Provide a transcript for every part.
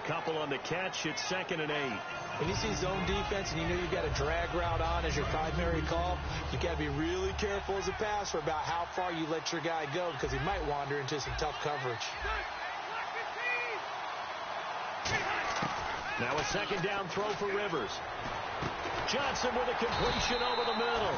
couple on the catch. It's 2nd and 8. When you see zone defense and you know you've got a drag route on as your primary call, you got to be really careful as a passer about how far you let your guy go because he might wander into some tough coverage. Now a 2nd down throw for Rivers. Johnson with a completion over the middle.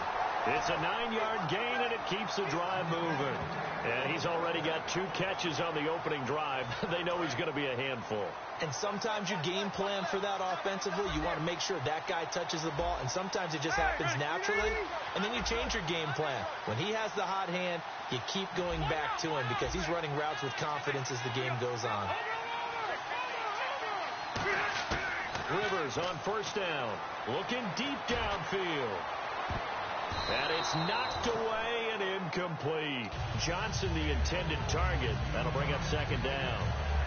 It's a 9-yard gain, and it keeps the drive moving. And he's already got 2 catches on the opening drive. They know he's going to be a handful. And sometimes you game plan for that offensively. You want to make sure that guy touches the ball, and sometimes it just happens naturally. And then you change your game plan. When he has the hot hand, you keep going back to him because he's running routes with confidence as the game goes on. Rivers on 1st down, looking deep downfield. And it's knocked away and incomplete. Johnson, the intended target. That'll bring up 2nd down.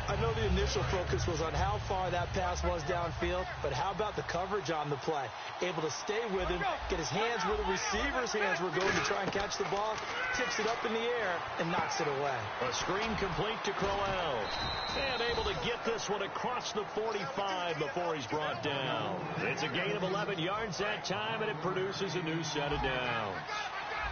I know the initial focus was on how far that pass was downfield, but how about the coverage on the play? Able to stay with him, get his hands where the receiver's hands were going to try and catch the ball, tips it up in the air, and knocks it away. A screen complete to Crowell. And able to get this one across the 45 before he's brought down. It's a gain of 11 yards that time, and it produces a new set of downs.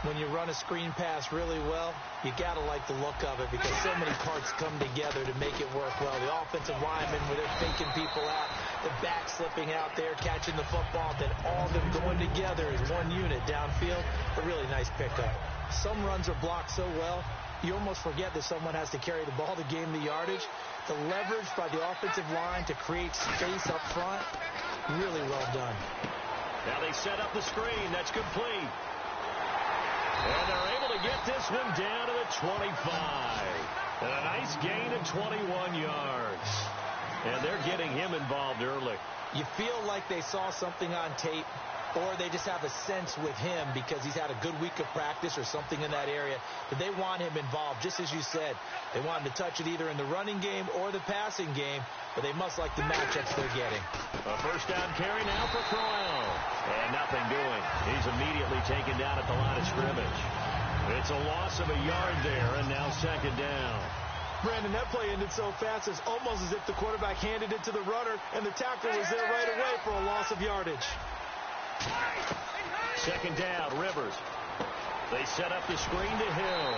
When you run a screen pass really well, you got to like the look of it because so many parts come together to make it work well. The offensive linemen, where they're faking people out, the back slipping out there, catching the football, then all of them going together as one unit downfield. A really nice pickup. Some runs are blocked so well, you almost forget that someone has to carry the ball to gain the yardage. The leverage by the offensive line to create space up front, really well done. Now they set up the screen. That's complete. And they're able to get this one down to the 25. And a nice gain of 21 yards. And they're getting him involved early. You feel like they saw something on tape, or they just have a sense with him because he's had a good week of practice or something in that area that they want him involved, just as you said. They want him to touch it either in the running game or the passing game, but they must like the matchups they're getting. A 1st down carry now for Crowell. And nothing doing. He's immediately taken down at the line of scrimmage. It's a loss of a yard there, and now 2nd down. Brandon, that play ended so fast, it's almost as if the quarterback handed it to the runner, and the tackle was there right away for a loss of yardage. 2nd down, Rivers. They set up the screen to Hill.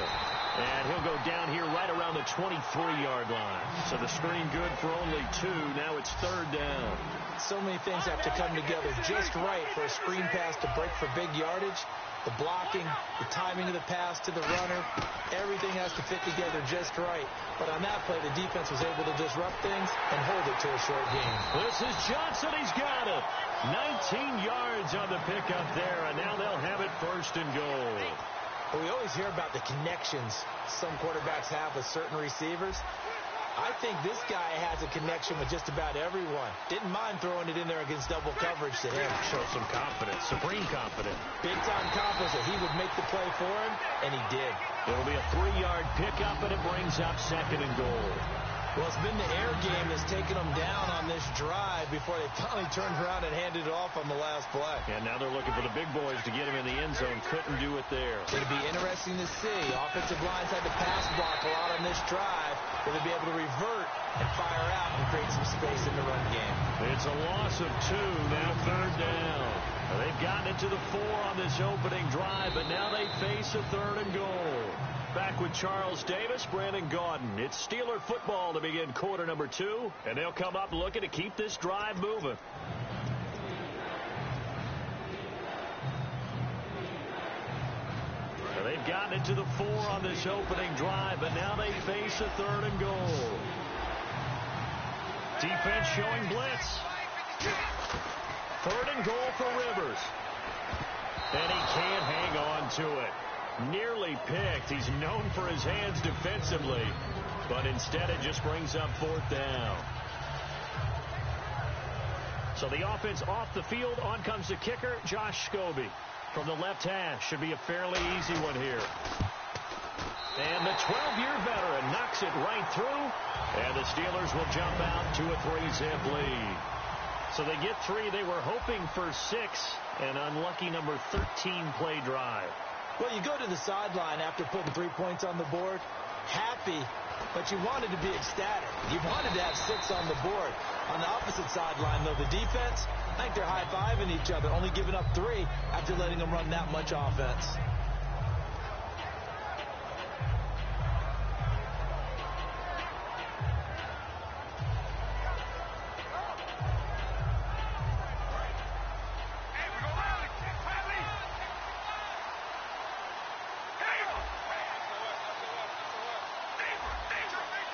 And he'll go down here right around the 23-yard line. So the screen good for only 2. Now it's 3rd down. So many things have to come together just right for a screen pass to break for big yardage. The blocking, the timing of the pass to the runner, everything has to fit together just right. But on that play, the defense was able to disrupt things and hold it to a short game. This is Johnson. He's got it. 19 yards on the pickup there, and now they'll have it 1st and goal. But we always hear about the connections some quarterbacks have with certain receivers. I think this guy has a connection with just about everyone. Didn't mind throwing it in there against double coverage to him. Show some confidence, supreme confidence. Big-time confidence that he would make the play for him, and he did. It'll be a 3-yard pickup, and it brings up 2nd and goal. Well, it's been the air game that's taken them down on this drive before they finally turned around and handed it off on the last play. And now they're looking for the big boys to get him in the end zone. Couldn't do it there. It'll be interesting to see. Offensive lines had to pass block a lot on this drive. Will they be able to revert and fire out and create some space in the run game? It's a loss of 2. Now 3rd down. They've gotten it to the 4 on this opening drive, but now they face a 3rd and goal. Back with Charles Davis, Brandon Gaudin. It's Steeler football to begin quarter number 2, and they'll come up looking to keep this drive moving. They've gotten it to the 4 on this opening drive, but now they face a 3rd and goal. Defense showing blitz. 3rd and goal for Rivers. And he can't hang on to it. Nearly picked. He's known for his hands defensively, but instead it just brings up 4th down. So the offense off the field. On comes the kicker, Josh Scobie. From the left hash. Should be a fairly easy one here. And the 12-year veteran knocks it right through, and the Steelers will jump out to a 3-zip lead. So they get 3. They were hoping for 6. An unlucky number 13 play drive. Well, you go to the sideline after putting 3 points on the board, happy, but you wanted to be ecstatic. You wanted to have 6 on the board. On the opposite sideline, though, the defense, I think they're high-fiving each other, only giving up 3 after letting them run that much offense.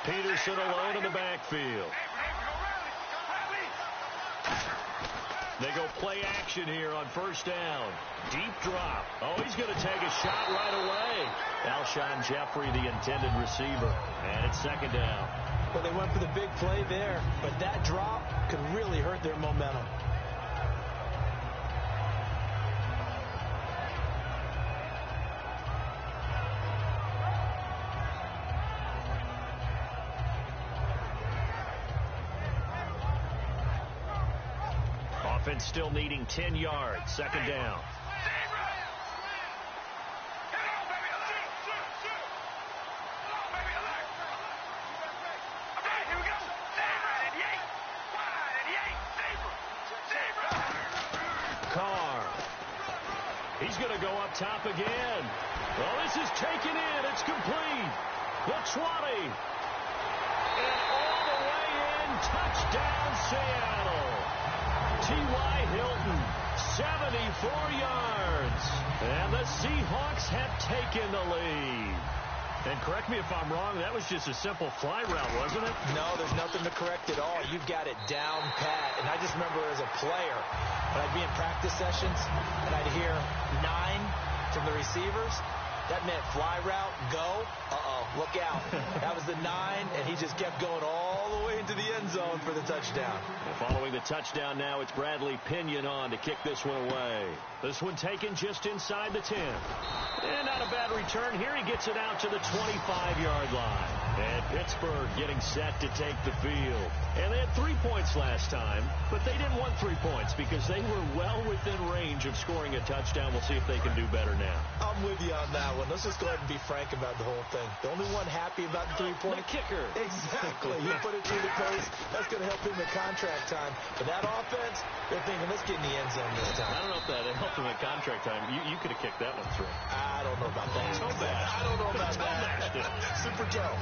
Peterson alone in the backfield. They go play action here on first down. Deep drop. Oh, he's going to take a shot right away. Alshon Jeffrey, the intended receiver. And it's second down. Well, they went for the big play there, but that drop could really hurt their momentum. Offense still needing 10 yards. Second down. Carr. He's going to go up top again. Well, this is taken in. It's complete. The 20. And all the way in. Touchdown, Seattle. T.Y. Hilton, 74 yards. And the Seahawks have taken the lead. And correct me if I'm wrong, that was just a simple fly route, wasn't it? No, there's nothing to correct at all. You've got it down pat. And I just remember as a player, when I'd be in practice sessions, and I'd hear 9 from the receivers, that meant fly route, go. Uh-oh, look out. That was the 9, and he just kept going all the way into the end zone for the touchdown. And following the touchdown now, it's Bradley Pinion on to kick this one away. This one taken just inside the 10. And not a bad return here. He gets it out to the 25-yard line. And Pittsburgh getting set to take the field. And they had 3 points last time, but they didn't want 3 points because they were well within range of scoring a touchdown. We'll see if they can do better now. I'm with you on that one. Let's just go ahead and be frank about the whole thing. The only one happy about the 3-point. The kicker. Exactly. You put it through the post. That's going to help him at contract time. But that offense, they're thinking, let's get in the end zone this time. I don't know if that helped him at contract time. You could have kicked that one through. I don't know about that. I don't know about that. Super toe.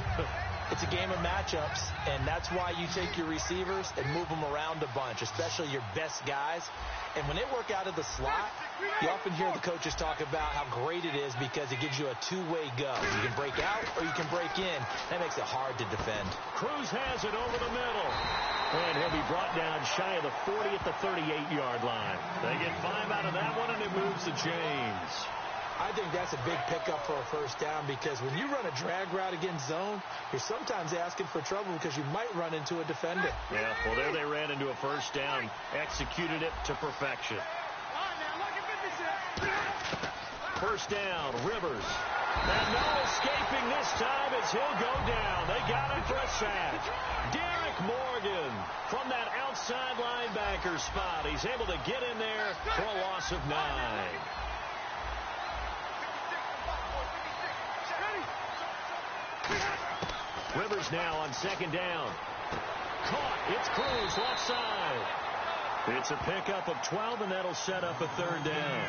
It's a game of matchups, and that's why you take your receivers and move them around a bunch, especially your best guys. And when they work out of the slot, you often hear the coaches talk about how great it is because it gives you a two-way go. You can break out or you can break in. That makes it hard to defend. Cruz has it over the middle. And he'll be brought down shy of the 40 at the 38-yard line. They get 5 out of that one, and it moves to James. I think that's a big pickup for a first down because when you run a drag route against zone, you're sometimes asking for trouble because you might run into a defender. Yeah, well, there they ran into a first down, executed it to perfection. First down, Rivers. And no escaping this time as he'll go down. They got him for a sack. Derek Morgan from that outside linebacker spot. He's able to get in there for a loss of 9. Rivers now on second down. Caught. It's Cruz left side. It's a pickup of 12, and that'll set up a third down.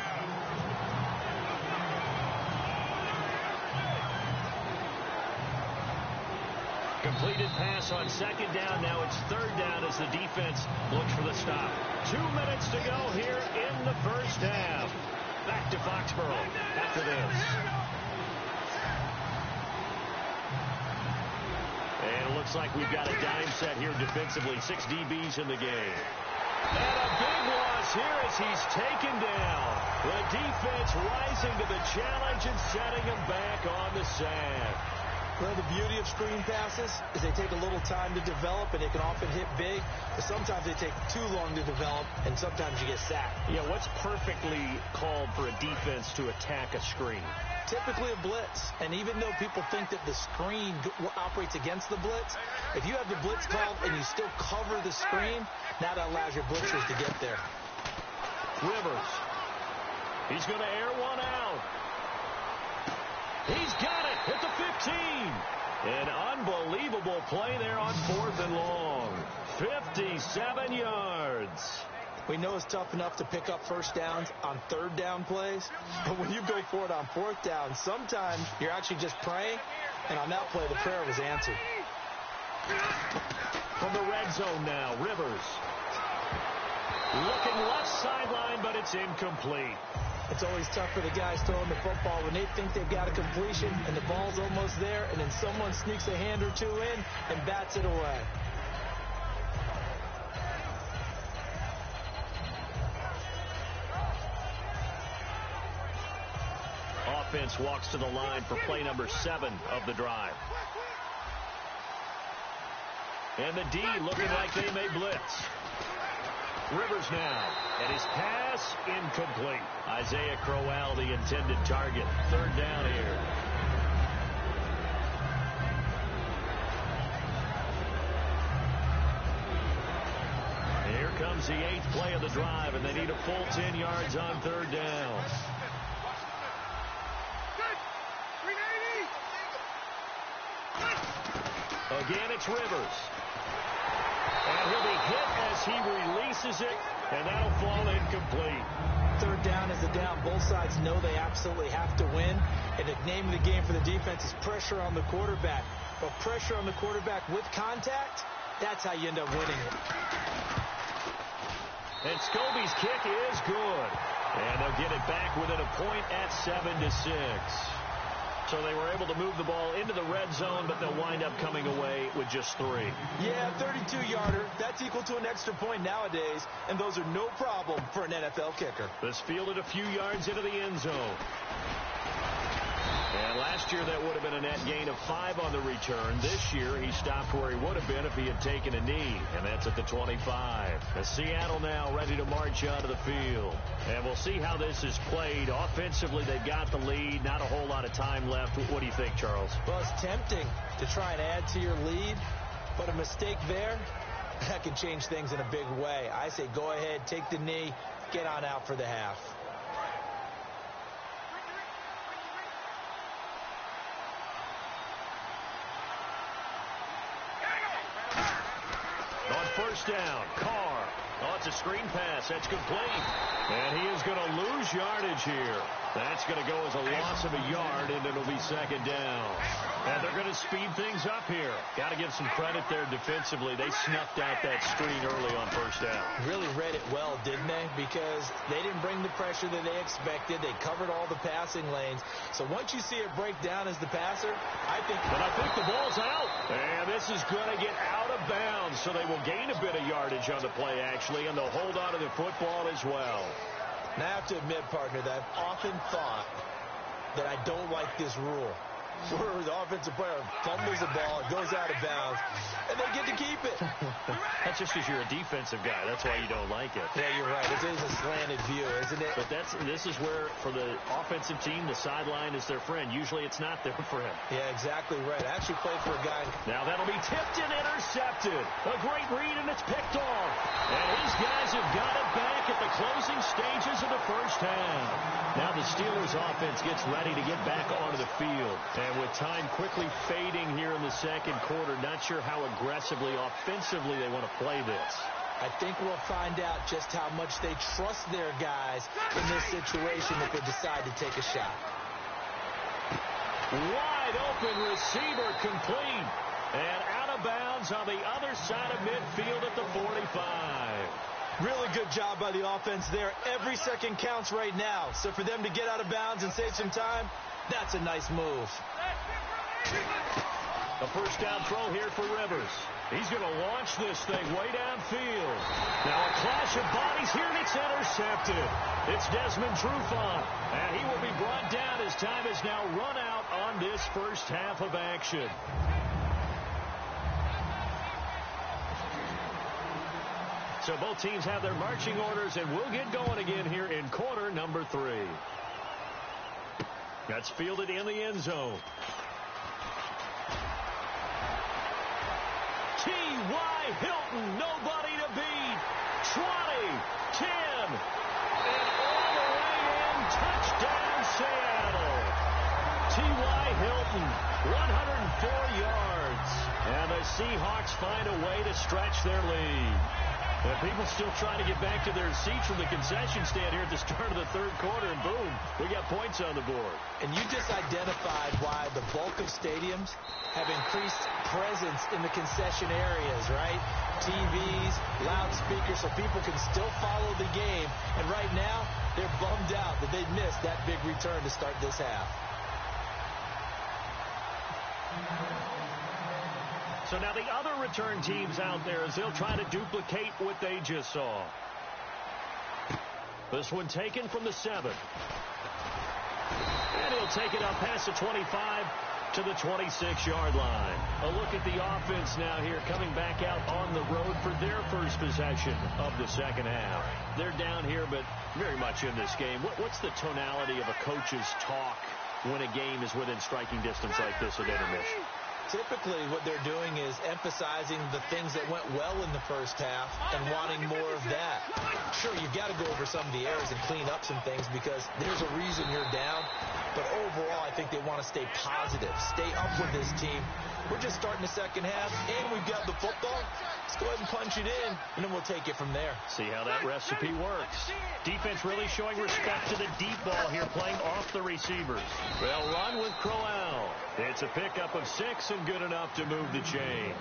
Completed pass on second down. Now it's third down as the defense looks for the stop. 2 minutes to go here in the first half. Back to Foxborough after this. And it looks like we've got a dime set here defensively. 6 DBs in the game. And a big loss here as he's taken down. The defense rising to the challenge and setting him back on the sack. Well, the beauty of screen passes is they take a little time to develop, and they can often hit big. But sometimes they take too long to develop, and sometimes you get sacked. Yeah, what's perfectly called for a defense to attack a screen? Typically a blitz. And even though people think that the screen operates against the blitz, if you have the blitz called and you still cover the screen, now that allows your blitzers to get there. Rivers. He's going to air one out. He's got it at the 15. An unbelievable play there on 4th and long. 57 yards. We know it's tough enough to pick up first downs on 3rd down plays, but when you go for it on 4th down, sometimes you're actually just praying, and on that play, the prayer was answered. From the red zone now, Rivers. Looking left sideline, but it's incomplete. It's always tough for the guys throwing the football when they think they've got a completion and the ball's almost there, and then someone sneaks a hand or two in and bats it away. Offense walks to the line for play number 7 of the drive. And the D looking like they may blitz. Rivers now, and his pass incomplete. Isaiah Crowell, the intended target. 3rd down here. Here comes the 8th play of the drive, and they need a full 10 yards on 3rd down. Again, it's Rivers. And he'll be hit as he releases it, and that'll fall incomplete. 3rd down is the down. Both sides know they absolutely have to win, and the name of the game for the defense is pressure on the quarterback. But pressure on the quarterback with contact, that's how you end up winning it. And Scobie's kick is good. And they'll get it back within a point at 7-6. So they were able to move the ball into the red zone, but they'll wind up coming away with just 3. Yeah, 32-yarder. That's equal to an extra point nowadays, and those are no problem for an NFL kicker. This fielded a few yards into the end zone. And last year that would have been a net gain of 5 on the return. This year he stopped where he would have been if he had taken a knee, and that's at the 25. As Seattle now ready to march onto the field. And we'll see how this is played. Offensively, they've got the lead. Not a whole lot of time left. What do you think, Charles? Well, it's tempting to try and add to your lead, but a mistake there, that can change things in a big way. I say go ahead, take the knee, get on out for the half. On 1st down, Carr. Oh, it's a screen pass. That's complete. And he is going to lose yardage here. That's going to go as a loss of a yard, and it'll be 2nd down. And they're going to speed things up here. Got to give some credit there defensively. They snuffed out that screen early on 1st down. Really read it well, didn't they? Because they didn't bring the pressure that they expected. They covered all the passing lanes. So once you see it break down as the passer, I think the ball's out. And this is going to get out of bounds. So they will gain a bit of yardage on the play, actually, and they'll hold on to the football as well. Now, I have to admit, partner, that I've often thought that I don't like this rule, where the offensive player fumbles the ball, it goes out of bounds, and they get to keep it. That's just because you're a defensive guy. That's why you don't like it. Yeah, you're right. It is a slanted view, isn't it? But this is where, for the offensive team, the sideline is their friend. Usually it's not their friend. Yeah, exactly right. I actually played for a guy. Now that'll be tipped and intercepted. A great read, and it's picked off. And these guys have got it back at the closing stages of the 1st half. Now the Steelers offense gets ready to get back onto the field. And with time quickly fading here in the 2nd quarter, not sure how aggressively, offensively they want to play this. I think we'll find out just how much they trust their guys in this situation if they decide to take a shot. Wide open receiver complete. And out of bounds on the other side of midfield at the 45. Really good job by the offense there. Every second counts right now. So for them to get out of bounds and save some time, that's a nice move. A 1st down throw here for Rivers. He's going to launch this thing way downfield. Now a clash of bodies here, and it's intercepted. It's Desmond Trufant, and he will be brought down as time has now run out on this 1st half of action. So both teams have their marching orders, and we'll get going again here in quarter number 3. That's fielded in the end zone. T.Y. Hilton, nobody to beat. 20, 10, and all the way in. Touchdown, Seattle. T.Y. yards. And the Seahawks find a way to stretch their lead. And people still trying to get back to their seats from the concession stand here at the start of the third quarter, and boom, we got points on the board. And you just identified why the bulk of stadiums have increased presence in the concession areas, right? TVs, loudspeakers, so people can still follow the game. And right now, they're bummed out that they missed that big return to start this half. So now the other return teams out there as they'll try to duplicate what they just saw. This one taken from the 7. And he'll take it up past the 25 to the 26-yard line. A look at the offense now here coming back out on the road for their first possession of the second half. They're down here but very much in this game. What's the tonality of a coach's talk when a game is within striking distance like this at intermission? Typically, what they're doing is emphasizing the things that went well in the first half and wanting more of that. Sure, you've got to go over some of the errors and clean up some things because there's a reason you're down. But overall, I think they want to stay positive, stay up with this team. We're just starting the second half, and we've got the football. Let's go ahead and punch it in, and then we'll take it from there. See how that recipe works. Defense really showing respect to the deep ball here, playing off the receivers. They'll run with Crowell. It's a pickup of 6 and good enough to move the chains.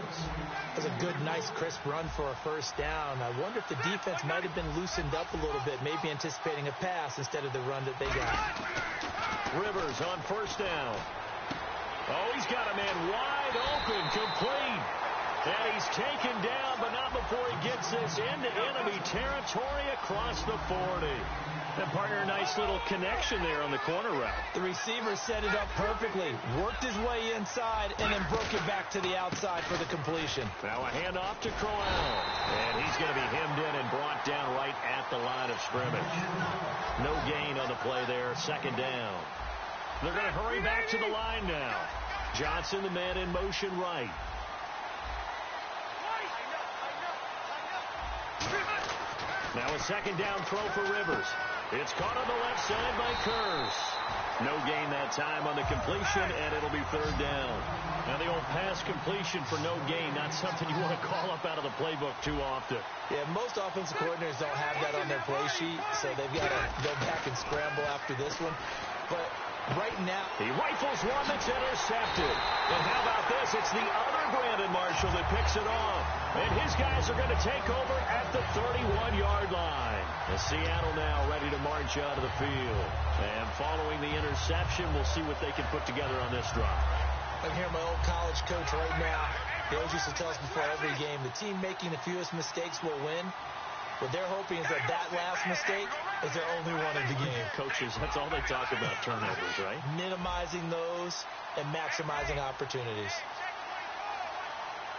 That's a good, nice, crisp run for a first down. I wonder if the defense might have been loosened up a little bit, maybe anticipating a pass instead of the run that they got. Rivers on first down. Oh, he's got a man wide open, complete. And he's taken down, but not before he gets this into enemy territory across the 40. And partner, a nice little connection there on the corner route. The receiver set it up perfectly, worked his way inside, and then broke it back to the outside for the completion. Now a handoff to Crowell. And he's going to be hemmed in and brought down right at the line of scrimmage. No gain on the play there, second down. They're going to hurry back to the line now. Johnson, the man in motion right. Now a second down throw for Rivers. It's caught on the left side by Kurz. No gain that time on the completion, and it'll be third down. Now the old pass completion for no gain, not something you want to call up out of the playbook too often. Yeah, most offensive coordinators don't have that on their play sheet, so they've got to go back and scramble after this one. But right now, he rifles one that's intercepted. And how about this? It's the other Brandon Marshall that picks it off. And his guys are going to take over at the 31-yard line. And Seattle now ready to march out of the field. And following the interception, we'll see what they can put together on this drive. I'm here, my old college coach right now. They always used to tell us before every game, the team making the fewest mistakes will win. What they're hoping is that last mistake is their only one of the game. Coaches, that's all they talk about, turnovers, right? Minimizing those and maximizing opportunities.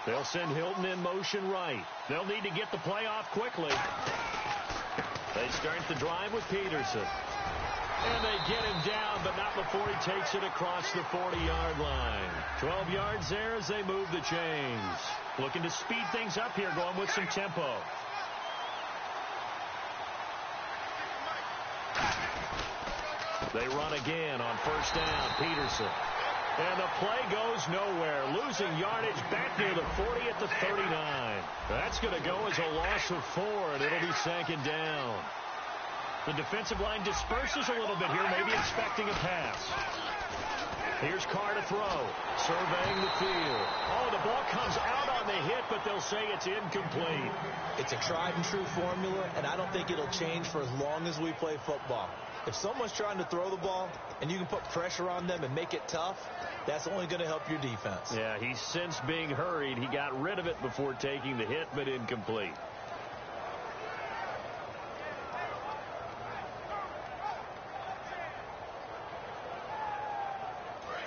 They'll send Hilton in motion right. They'll need to get the play off quickly. They start the drive with Peterson. And they get him down, but not before he takes it across the 40-yard line. 12 yards there as they move the chains. Looking to speed things up here, going with some tempo. They run again on first down. Peterson. And the play goes nowhere. Losing yardage back near the 40 at the 39. That's going to go as a loss of 4, and it'll be second down. The defensive line disperses a little bit here, maybe expecting a pass. Here's Carr to throw. Surveying the field. Oh, the ball comes out on the hit, but they'll say it's incomplete. It's a tried-and-true formula, and I don't think it'll change for as long as we play football. If someone's trying to throw the ball and you can put pressure on them and make it tough, that's only going to help your defense. Yeah, he's since being hurried. He got rid of it before taking the hit, but incomplete.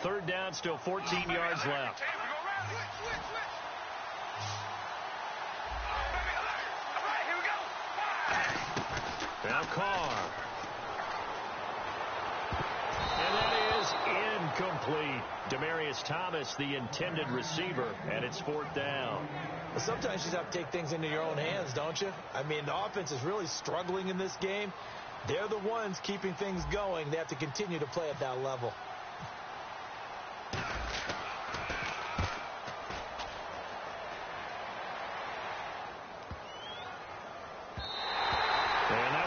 Third down, still 14 yards left. Now Carr. And that is incomplete. Demaryius Thomas, the intended receiver, and it's fourth down. Well, sometimes you just have to take things into your own hands, don't you? I mean, the offense is really struggling in this game. They're the ones keeping things going. They have to continue to play at that level.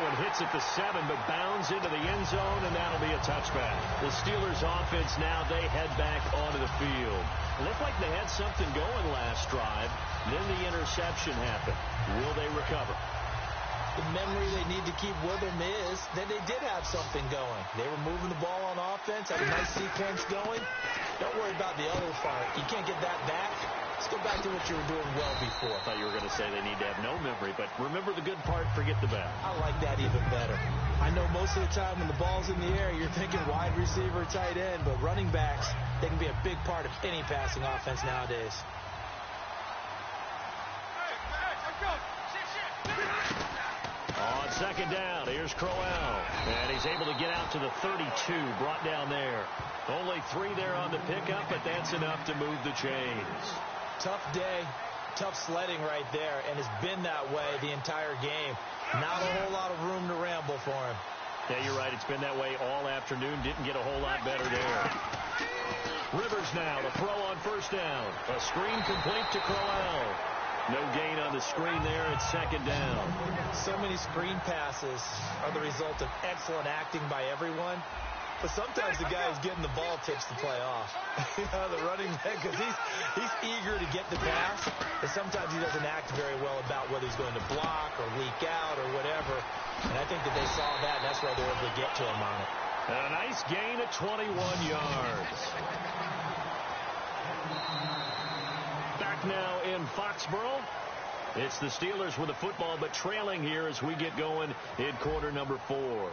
and hits at the 7, but bounds into the end zone, and that'll be a touchback. The Steelers offense now, they head back onto the field. Looked like they had something going last drive. Then the interception happened. Will they recover? The memory they need to keep with them is that they did have something going. They were moving the ball on offense, had a nice sequence going. Don't worry about the other part. You can't get that back. Let's go back to what you were doing well before. I thought you were going to say they need to have no memory, but remember the good part, forget the bad. I like that even better. I know most of the time when the ball's in the air, you're thinking wide receiver, tight end, but running backs, they can be a big part of any passing offense nowadays. On second down, here's Crowell. And he's able to get out to the 32, brought down there. Only 3 there on the pickup, but that's enough to move the chains. Tough day, tough sledding right there, and it's been that way the entire game. Not a whole lot of room to ramble for him. Yeah, you're right. It's been that way all afternoon. Didn't get a whole lot better there. Rivers now to throw on first down. A screen complete to Crowell. No gain on the screen there at second down. So many screen passes are the result of excellent acting by everyone. But sometimes the guy who's getting the ball tips the play off. The running back, because he's eager to get the pass. But sometimes he doesn't act very well about whether he's going to block or leak out or whatever. And I think that they saw that, and that's why they were able to get to him on it. And a nice gain of 21 yards. Back now in Foxborough. It's the Steelers with the football, but trailing here as we get going in quarter number 4.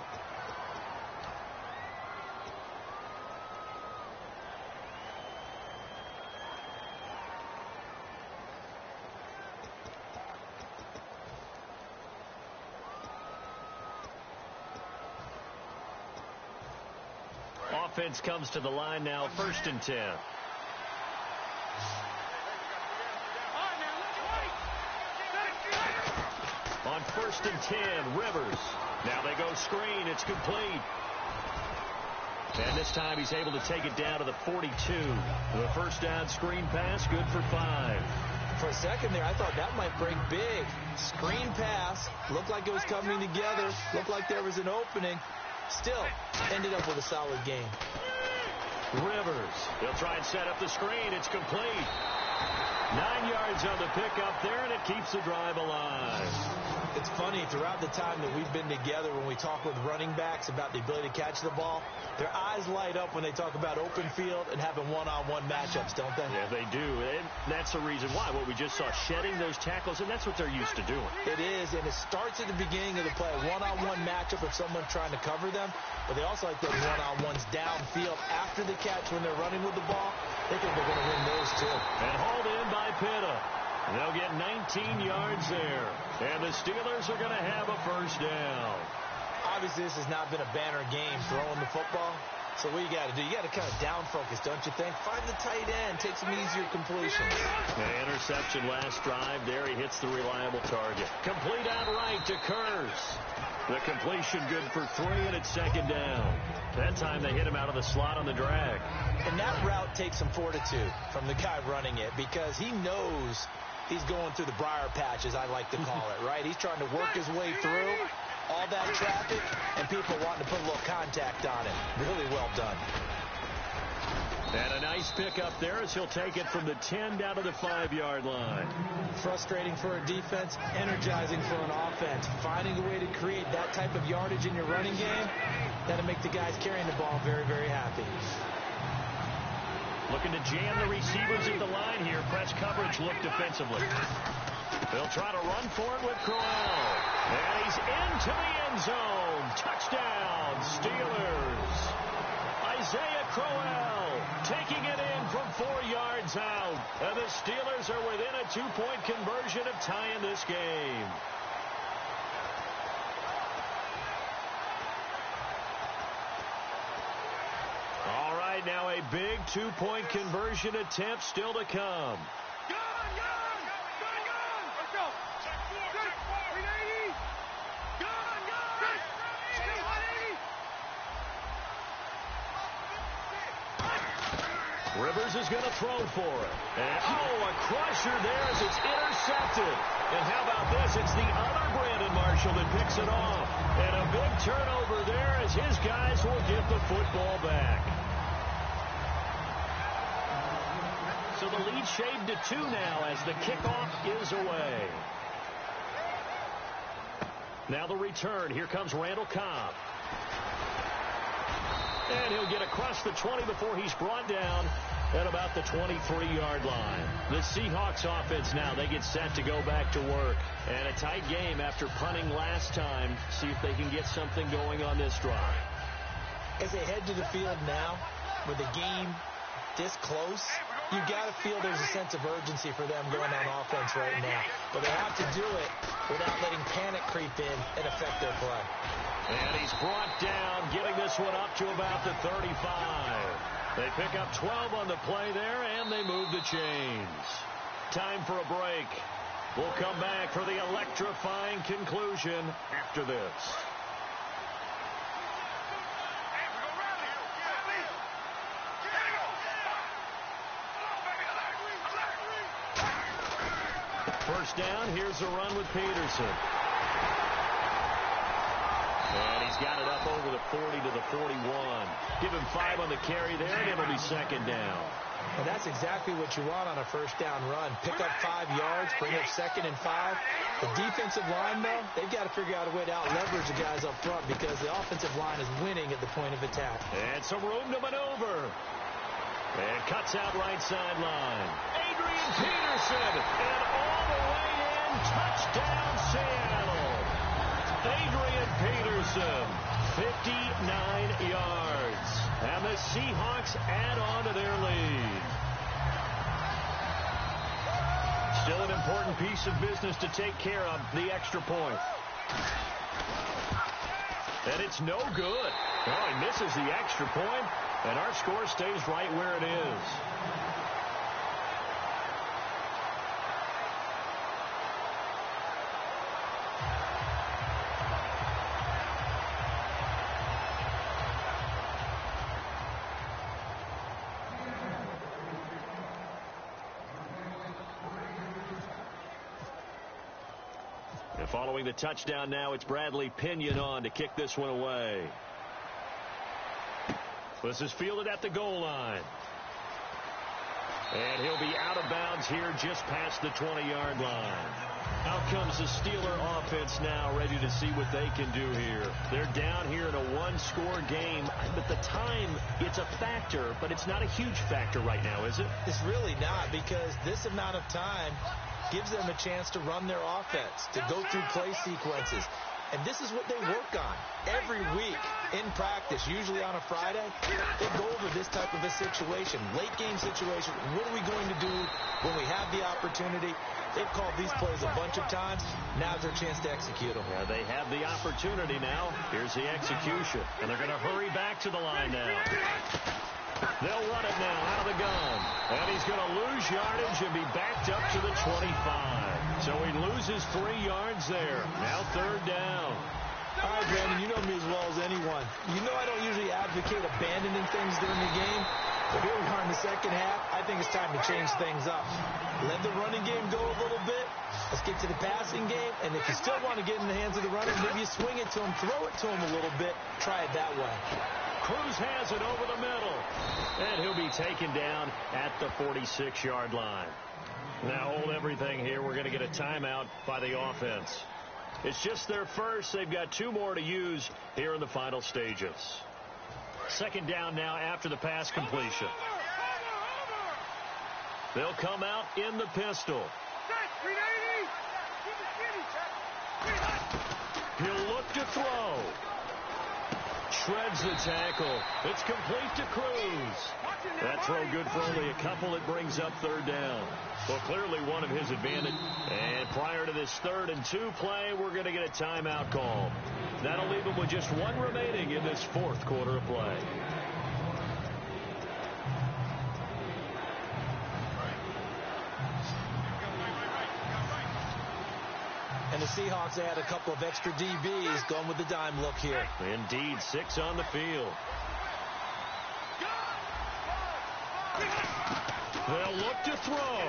Offense comes to the line now, 1st and 10. On 1st and 10, Rivers. Now they go screen. It's complete. And this time he's able to take it down to the 42. The first down screen pass, good for 5. For a second there, I thought that might break big. Screen pass. Looked like it was coming together. Looked like there was an opening. Still, ended up with a solid game. Rivers. He'll try and set up the screen. It's complete. 9 yards on the pickup there, and it keeps the drive alive. It's funny, throughout the time that we've been together, when we talk with running backs about the ability to catch the ball, their eyes light up when they talk about open field and having one-on-one matchups, don't they? Yeah, they do. And that's the reason why. What we just saw, shedding those tackles, and that's what they're used to doing. It is, and it starts at the beginning of the play. One-on-one matchup if someone's trying to cover them, but they also like those one-on-ones downfield after the catch when they're running with the ball. They think they're going to win those, too. And hauled in by Pitta. They'll get 19 yards there. And the Steelers are going to have a first down. Obviously, this has not been a banner game throwing the football. So what you got to do, you got to kind of down focus, don't you think? Find the tight end, take some easier completions. The interception last drive there. He hits the reliable target. Complete outright to Kurz. The completion good for 3, and it's second down. That time they hit him out of the slot on the drag. And that route takes some fortitude from the guy running it, because he knows he's going through the briar patch, as I like to call it, right? He's trying to work his way through all that traffic and people wanting to put a little contact on it. Really well done. And a nice pickup there as he'll take it from the 10 down to the 5-yard line. Frustrating for a defense, energizing for an offense. Finding a way to create that type of yardage in your running game, that'll make the guys carrying the ball very, very happy. Looking to jam the receivers at the line here. Press coverage look defensively. They'll try to run for it with Crowell. And he's into the end zone. Touchdown, Steelers. Isaiah Crowell taking it in from 4 yards out. And the Steelers are within a 2-point conversion of tying this game. All right, now a big 2-point conversion attempt still to come. Rivers is going to throw for it. And, a crusher there as it's intercepted. And how about this? It's the other Brandon Marshall that picks it off. And a big turnover there as his guys will get the football back. So the lead shaved to 2 now as the kickoff is away. Now the return. Here comes Randall Cobb. And he'll get across the 20 before he's brought down at about the 23-yard line. The Seahawks offense now, they get set to go back to work. And a tight game after punting last time. See if they can get something going on this drive. As they head to the field now, with the game this close, you got to feel there's a sense of urgency for them going on offense right now. But they have to do it without letting panic creep in and affect their play. And he's brought down, getting this one up to about the 35. They pick up 12 on the play there, and they move the chains. Time for a break. We'll come back for the electrifying conclusion after this. First down, here's a run with Peterson. And he's got it up over the 40 to the 41. Give him 5 on the carry there, and it'll be second down. And that's exactly what you want on a first down run. Pick up 5 yards, bring up 2nd and 5. The defensive line, though, they've got to figure out a way to out-leverage the guys up front because the offensive line is winning at the point of attack. And some room to maneuver. And cuts out right sideline. Adrian Peterson, and all the way in, touchdown Seattle. Adrian Peterson, 59 yards. And the Seahawks add on to their lead. Still an important piece of business to take care of, the extra point. And it's no good. Well, he misses the extra point, and our score stays right where it is. And following the touchdown now, it's Bradley Pinion on to kick this one away. This is fielded at the goal line. And he'll be out of bounds here just past the 20-yard line. Out comes the Steeler offense now, ready to see what they can do here. They're down here in a one-score game. At the time, it's a factor, but it's not a huge factor right now, is it? It's really not, because this amount of time gives them a chance to run their offense, to go through play sequences. And this is what they work on every week in practice, usually on a Friday. They go over this type of a situation, late game situation. What are we going to do when we have the opportunity? They've called these plays a bunch of times. Now's their chance to execute them. Yeah, they have the opportunity now. Here's the execution. And they're going to hurry back to the line now. They'll run it now out of the gun. And he's going to lose yardage and be backed up to the 25. So he loses 3 yards there. Now third down. All right, Brandon, you know me as well as anyone. You know I don't usually advocate abandoning things during the game. But here we are in the second half. I think it's time to change things up. Let the running game go a little bit. Let's get to the passing game. And if you still want to get in the hands of the runner, maybe you swing it to him, throw it to him a little bit. Try it that way. Cruz has it over the middle. And he'll be taken down at the 46-yard line. Now hold everything here. We're going to get a timeout by the offense. It's just their first. They've got 2 more to use here in the final stages. Second down now after the pass completion. They'll come out in the pistol. He'll look to throw. Shreds the tackle. It's complete to Cruz. That throw good for only a couple. It brings up third down. Well, clearly one of his advantage. And prior to this 3rd and 2 play, we're going to get a timeout call. That'll leave him with just 1 remaining in this 4th quarter of play. And the Seahawks add a couple of extra DBs going with the dime look here. Indeed, 6 on the field. They'll look to throw.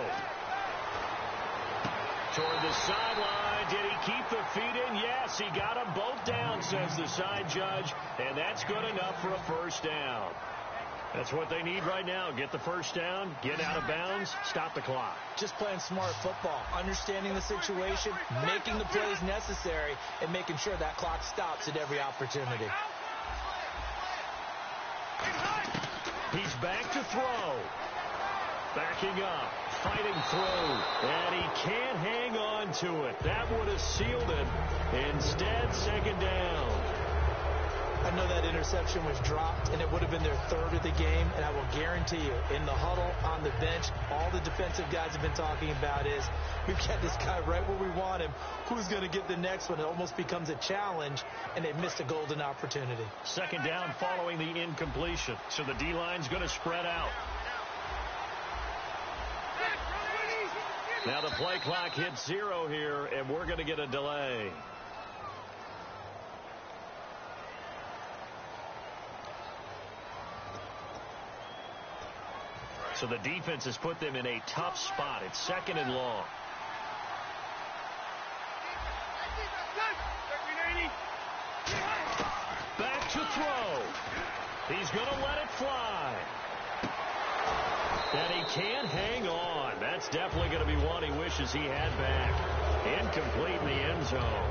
Toward the sideline. Did he keep the feet in? Yes. He got them both down, says the side judge, and that's good enough for a first down. That's what they need right now. Get the first down, get out of bounds, stop the clock. Just playing smart football, understanding the situation, making the plays necessary, and making sure that clock stops at every opportunity. He's back to throw. Backing up, fighting through, and he can't hang on to it. That would have sealed it. Instead, second down. I know that interception was dropped, and it would have been their third of the game, and I will guarantee you, in the huddle, on the bench, all the defensive guys have been talking about is, we've got this guy right where we want him. Who's going to get the next one? It almost becomes a challenge, and they missed a golden opportunity. Second down following the incompletion, so the D-line's going to spread out. Now the play clock hits 0 here, and we're going to get a delay. So the defense has put them in a tough spot. It's second and long. Back to throw. He's going to let it fly. And he can't hang on. That's definitely going to be one he wishes he had back. Incomplete in the end zone.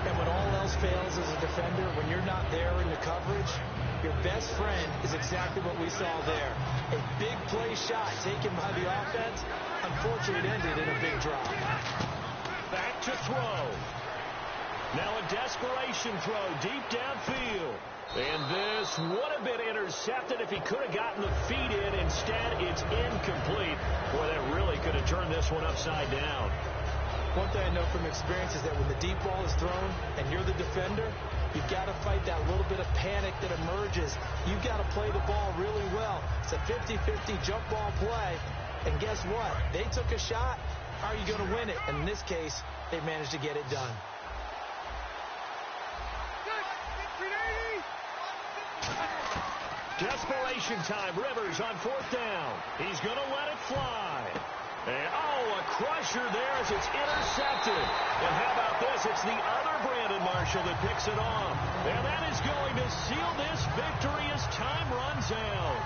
And when all else fails as a defender, when you're not there in the coverage, your best friend is exactly what we saw there. A big play shot taken by the offense. Unfortunately, it ended in a big drop. Back to throw. Now a desperation throw deep downfield. And this would have been intercepted if he could have gotten the feet in. Instead, it's incomplete. Boy, that really could have turned this one upside down. One thing I know from experience is that when the deep ball is thrown and you're the defender, you've got to fight that little bit of panic that emerges. You've got to play the ball really well. It's a 50-50 jump ball play. And guess what? They took a shot. How are you going to win it? And in this case, they managed to get it done. Desperation time. Rivers on fourth down. He's going to let it fly. And, a crusher there as it's intercepted. And how about this? It's the other Brandon Marshall that picks it off. And that is going to seal this victory as time runs out.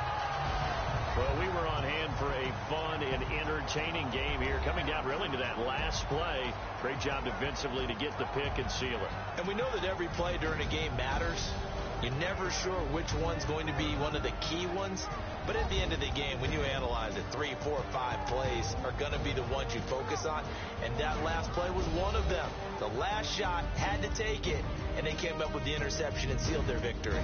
Well, we were on hand for a fun and entertaining game here. Coming down really to that last play. Great job defensively to get the pick and seal it. And we know that every play during a game matters. You're never sure which one's going to be one of the key ones. But at the end of the game, when you analyze it, 3, 4, 5 plays are going to be the ones you focus on. And that last play was one of them. The last shot had to take it, and they came up with the interception and sealed their victory.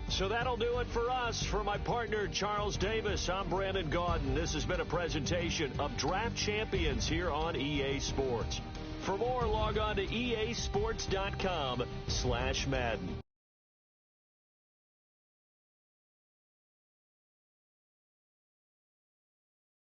So that'll do it for us. For my partner, Charles Davis, I'm Brandon Gaudin. This has been a presentation of Draft Champions here on EA Sports. For more, log on to easports.com/Madden.